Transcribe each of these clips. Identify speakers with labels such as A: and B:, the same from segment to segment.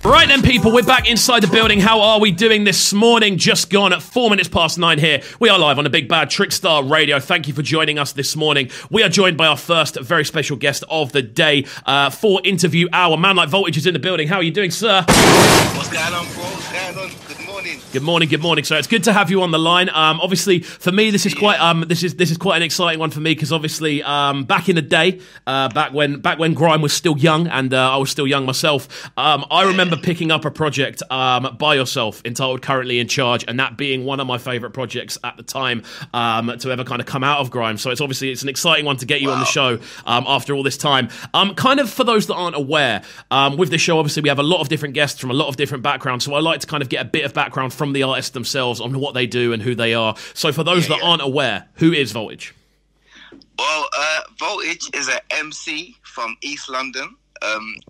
A: Right then, people, we're back inside the building. How are we doing this morning? Just gone at 4 minutes past 9 here. We are live on the Big Bad Trickstar Radio. Thank you for joining us this morning. We are joined by our first very special guest of the day for interview hour. Man like Voltage is in the building. How are you doing, sir?
B: What's going on, bro? What's going on? Good morning.
A: Good morning, sir. It's good to have you on the line. Obviously, for me, this is quite this is quite an exciting one for me because obviously, back in the day, back when grime was still young and I was still young myself, I remember picking up a project by yourself entitled "Currently in Charge," and that being one of my favourite projects at the time to ever kind of come out of grime. So it's an exciting one to get you on the show after all this time. Kind of for those that aren't aware, with this show, obviously we have a lot of different guests from a lot of different backgrounds. So I like to kind of get a bit of background from the artists themselves on what they do and who they are. So for those that aren't aware, who is Voltage?
B: Well, Voltage is an MC from East London.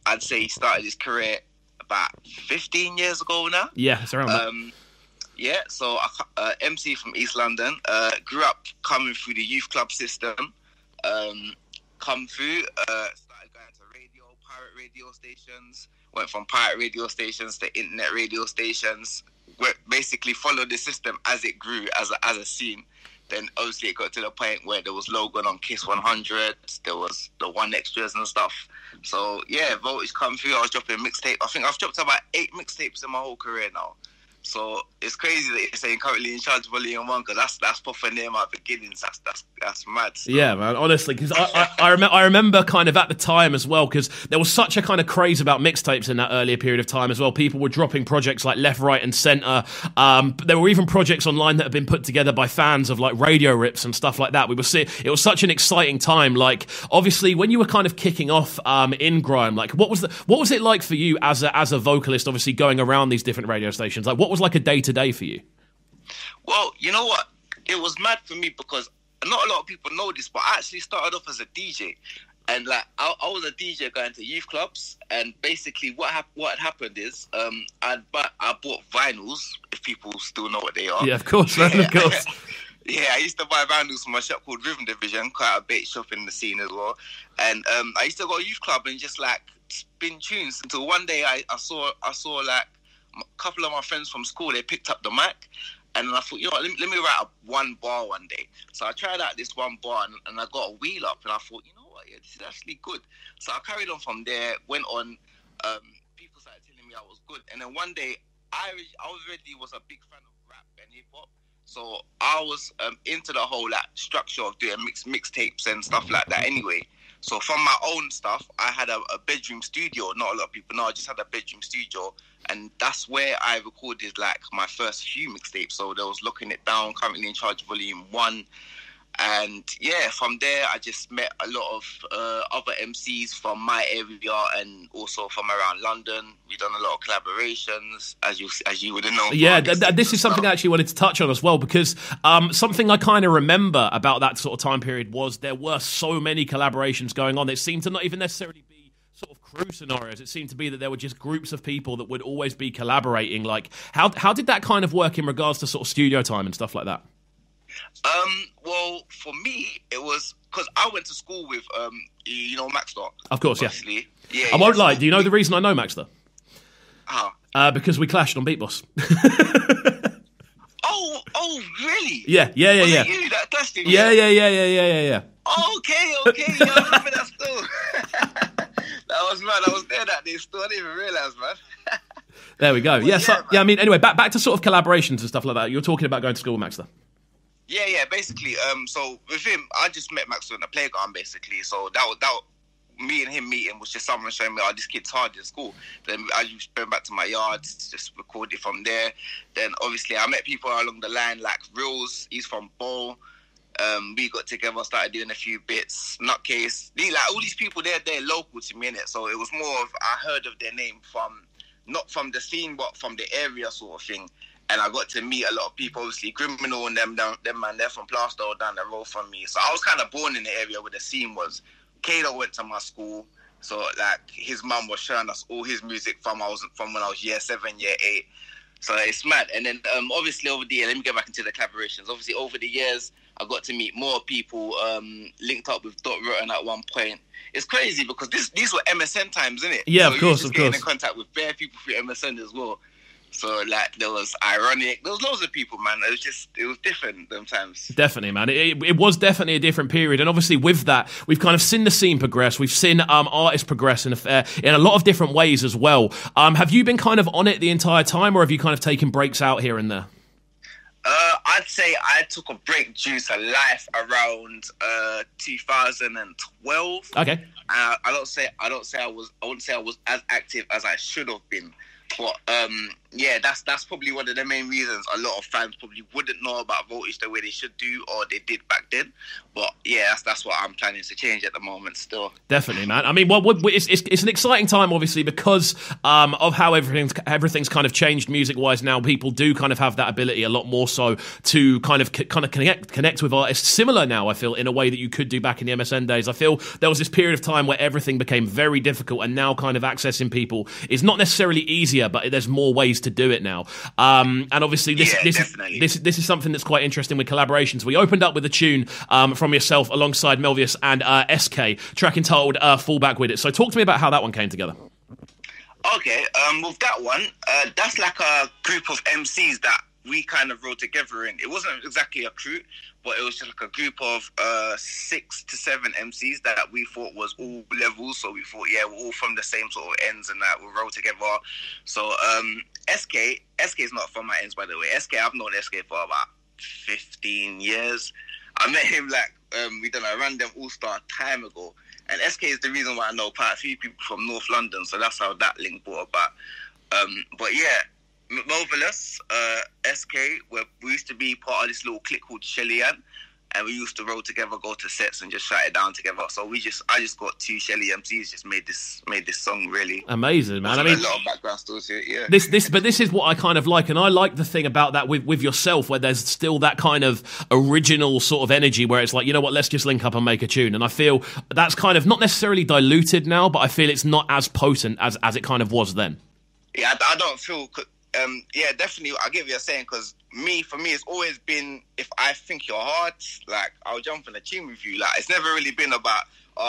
B: I'd say he started his career about 15 years ago now.
A: Yeah, it's around that.
B: Yeah, so MC from East London. Grew up coming through the youth club system. Started going to pirate radio stations. Went from pirate radio stations to internet radio stations. Basically followed the system as it grew as a scene. Then obviously it got to the point where there was Logan on Kiss 100. There was the One Extras and stuff. So yeah, Voltage come through. I was dropping mixtape. I think I've dropped about 8 mixtapes in my whole career now. So it's crazy that you're saying Currently in Charge Volume 1 because that's proper near my beginnings. That's mad. So.
A: Yeah, man, honestly, because I remember kind of at the time as well, because there was such a kind of craze about mixtapes in that earlier period of time as well. People were dropping projects like left, right and centre. There were even projects online that had been put together by fans of like radio rips and stuff like that. It was such an exciting time. Like, obviously, when you were kind of kicking off in grime, like what was it like for you as a vocalist, obviously going around these different radio stations? Like, what was like a day-to-day for you?
B: Well, you know what? It was mad for me because not a lot of people know this, but I actually started off as a DJ. And like I was a DJ going to youth clubs, and basically what had happened is I bought vinyls, if people still know what they are.
A: Yeah, of course, man, of course.
B: Yeah, I used to buy vinyls from a shop called Rhythm Division, quite a bait shop in the scene as well. And I used to go to youth club and just like spin tunes until one day I saw like a couple of my friends from school, they picked up the mic, and I thought, you know what, let me write one bar one day. So I tried out this one bar, and I got a wheel up, and I thought, you know what, yeah, this is actually good. So I carried on from there, went on, people started telling me I was good, and then one day, I already was a big fan of rap and hip-hop, so I was into the whole like structure of doing mixtapes and stuff like that anyway. So from my own stuff, I had a bedroom studio. Not a lot of people know. I just had a bedroom studio, and that's where I recorded like my first few mixtapes. So there was Locking It Down, Currently in Charge Volume 1. And yeah, from there, I just met a lot of other MCs from my area and also from around London. We've done a lot of collaborations, as you would have known.
A: Yeah, this is something I actually wanted to touch on as well, because something I kind of remember about that sort of time period was there were so many collaborations going on. It seemed to not even necessarily be sort of crew scenarios. It seemed to be that there were just groups of people that would always be collaborating. Like, how did that kind of work in regards to sort of studio time and stuff like that?
B: Well, for me, it was because I went to school with, you know, Maxter.
A: Of course,
B: obviously. Yeah.
A: I won't lie. Do you know the reason I know Maxter?
B: How?
A: Because we clashed on Beat Boss.
B: Oh, really?
A: Yeah.
B: Was it you that clashed him?
A: Yeah.
B: Okay. Yeah, I remember that still. That was mad. I was there that day still. I didn't even realise, man.
A: There we go. Well, I mean, anyway, back to sort of collaborations and stuff like that. You were talking about going to school with Maxter.
B: Yeah, basically. So with him, I just met Maxwell in the playground, basically. So that me and him meeting was just someone showing me, this kid's hard in school. Then I just went back to my yard, just recorded from there. Then obviously I met people along the line, like Reels, he's from Bow. We got together, started doing a few bits. Nutcase, all these people, they're local to me, innit? So it was more of, I heard of their name from, not from the scene, but from the area sort of thing. And I got to meet a lot of people, obviously, Criminal and them man, they're from Plastow down the road from me. So I was kind of born in the area where the scene was. Kato went to my school, so like his mum was showing us all his music from when I was year 7, year 8. So it's mad. And then obviously over the year, let me get back into the collaborations. Obviously over the years, I got to meet more people, linked up with Dot Rotten at one point. It's crazy because these were MSN times, isn't it?
A: Yeah,
B: so
A: of course,
B: of course. Getting in contact with bare people through MSN as well. So, like, there was Ironic. There was loads of people, man. It was different sometimes.
A: Definitely, man. It was definitely a different period. And obviously with that, we've kind of seen the scene progress. We've seen artists progress in a lot of different ways as well. Have you been kind of on it the entire time, or have you kind of taken breaks out here and there?
B: I'd say I took a break due to life around 2012.
A: Okay.
B: I wouldn't say I was as active as I should have been. But yeah, that's probably one of the main reasons a lot of fans probably wouldn't know about Voltage the way they should do or they did back then. But yeah, that's what I'm planning to change at the moment still. Definitely,
A: man. I mean, it's an exciting time, obviously, because of how everything's kind of changed music-wise now. People do kind of have that ability a lot more so to kind of connect with artists similar now, I feel, in a way that you could do back in the MSN days. I feel there was this period of time where everything became very difficult, and now kind of accessing people is not necessarily easier, but there's more ways to do it now. And obviously this is something that's quite interesting with collaborations. We opened up with a tune from yourself alongside Melvius and SK, track entitled Fall Back With It. So talk to me about how that one came together.
B: Okay, with that one, that's like a group of MCs that we kind of wrote together in. It wasn't exactly a crew, but it was just like a group of 6 to 7 MCs that we thought was all levels. So we thought, yeah, we're all from the same sort of ends and that we wrote together. So SK is not from my ends, by the way. I've known SK for about 15 years. I met him like, we done a random all-star time ago. And SK is the reason why I know quite a few people from North London. So that's how that link brought about. But yeah, Marvelous, SK, we used to be part of this little clique called Shelly-Ann, and we used to roll together, go to sets and just shut it down together. So I just got 2 Shelly MCs, just made this song really.
A: Amazing, man. I mean,
B: a lot of background stories here, yeah.
A: But this is what I kind of like, and I like the thing about that with yourself, where there's still that kind of original sort of energy where it's like, you know what, let's just link up and make a tune. And I feel that's kind of not necessarily diluted now, but I feel it's not as potent as it kind of was then.
B: Yeah, I don't feel... yeah, definitely. I get what you're saying, because for me, it's always been, if I think you're hard, like, I'll jump in a tune with you. Like, it's never really been about,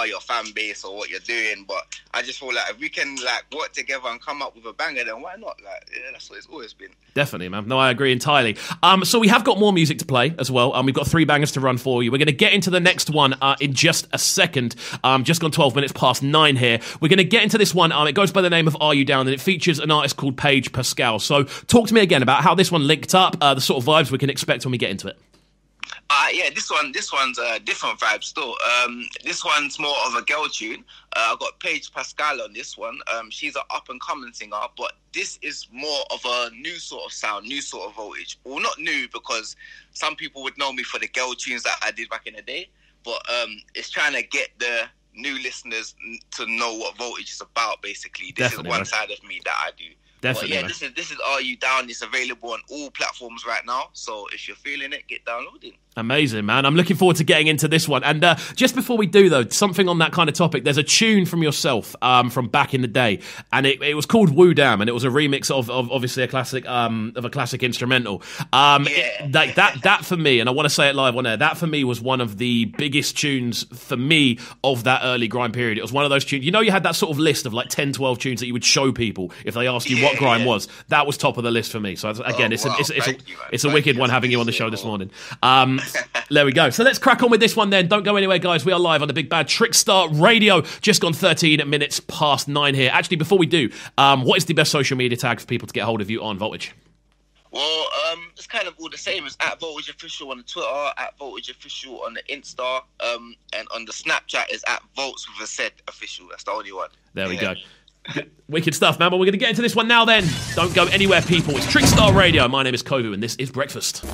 B: your fan base or what you're doing, but I just feel like if we can, like, work together and come up with a banger, then why not? Like, yeah, that's what it's always been.
A: Definitely, man. No, I agree entirely. So we have got more music to play as well. We've got 3 bangers to run for you. We're going to get into the next one in just a second. Just gone 12 minutes past 9 here. We're going to get into this one. It goes by the name of Are You Down? And it features an artist called Paige Pascal. So talk to me again about how this one linked up, the sort of vibes we can expect when we get into it.
B: Yeah, this one's a different vibe still. This one's more of a girl tune. I got Paige Pascal on this one. She's an up-and-coming singer, but this is more of a new sort of sound, new sort of Voltage. Well, not new, because some people would know me for the girl tunes that I did back in the day, but it's trying to get the new listeners to know what Voltage is about, basically. This is one side of me that I do.
A: Definitely.
B: But yeah, this is Are You Down? It's available on all platforms right now. So if you're feeling it, get downloading.
A: Amazing, man. I'm looking forward to getting into this one. And just before we do, though, something on that kind of topic, there's a tune from yourself from back in the day, and it was called Woo Damn, and it was a remix of obviously a classic instrumental. That for me, and I want to say it live on air, that for me was one of the biggest tunes for me of that early grime period. It was one of those tunes. You know, you had that sort of list of like 10, 12 tunes that you would show people if they asked you what grime was. That was top of the list for me. So again, it's a wicked one having you on the show this morning. There we go. So let's crack on with this one then. Don't go anywhere, guys. We are live on the big bad Trickstar Radio. Just gone 13 minutes past 9 here. Actually, before we do, what is the best social media tag for people to get hold of you on Voltage?
B: Well, it's kind of all the same. It's at Voltage Official on the Twitter, at Voltage Official on the Insta, and on the Snapchat is at Volts with a Z Official. That's the only one.
A: There we go. Wicked stuff, man. But we're going to get into this one now then. Don't go anywhere, people. It's Trickstar Radio. My name is Kovu, and this is Breakfast.